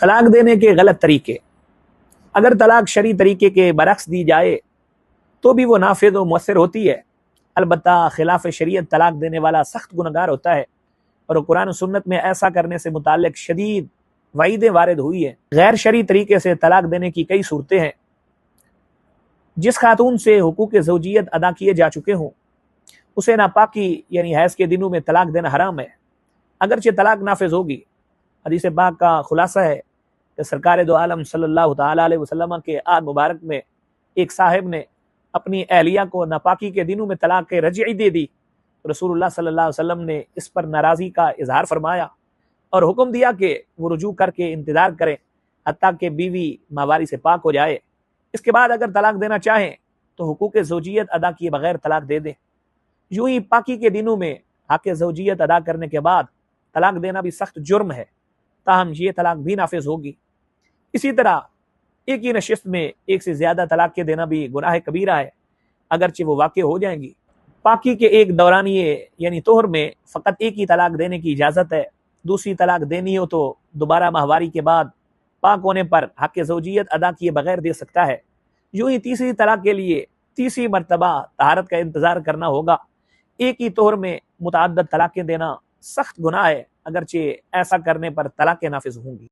طلاق دینے کے غلط طریقے۔ اگر طلاق شرعی طریقے کے برعکس دی جائے تو بھی وہ نافذ و مؤثر ہوتی ہے، البتہ خلاف شریعت طلاق دینے والا سخت گنہگار ہوتا ہے، اور قرآن و سنت میں ایسا کرنے سے متعلق شدید وعیدیں وارد ہوئی ہیں۔ غیر شرعی طریقے سے طلاق دینے کی کئی صورتیں ہیں۔ جس خاتون سے حقوق زوجیت ادا کیے جا چکے ہوں اسے ناپاکی یعنی حیض کے دنوں میں طلاق دینا حرام ہے، اگرچہ طلاق نافذ ہوگی۔ حدیث پاک کا خلاصہ ہے کہ سرکار دو عالم صلی اللہ تعالی علیہ وسلم کے عہد مبارک میں ایک صاحب نے اپنی اہلیہ کو ناپاکی کے دنوں میں طلاق رجعی دے دی۔ رسول اللہ صلی اللہ علیہ وسلم نے اس پر ناراضی کا اظہار فرمایا اور حکم دیا کہ وہ رجوع کر کے انتظار کریں حتیٰ کہ بیوی ماواری سے پاک ہو جائے۔ اس کے بعد اگر طلاق دینا چاہیں تو حقوق زوجیت ادا کیے بغیر طلاق دے دیں۔ یوں ہی پاکی کے دنوں میں حق زوجیت ادا کرنے کے بعد طلاق دینا بھی سخت جرم ہے، تاہم یہ طلاق بھی نافذ ہوگی۔ اسی طرح ایک ہی نشست میں ایک سے زیادہ طلاق کے دینا بھی گناہ کبیرہ ہے، اگرچہ وہ واقع ہو جائیں گی۔ پاکی کے ایک دورانیے یعنی طہر میں فقط ایک ہی طلاق دینے کی اجازت ہے، دوسری طلاق دینی ہو تو دوبارہ ماہواری کے بعد پاک ہونے پر حق زوجیت ادا کیے بغیر دے سکتا ہے۔ یوں ہی تیسری طلاق کے لیے تیسری مرتبہ طہارت کا انتظار کرنا ہوگا۔ ایک ہی طہر میں متعدد طلاقیں دینا سخت گناہ ہے، اگرچہ ایسا کرنے پر طلاقیں نافذ ہوں گی۔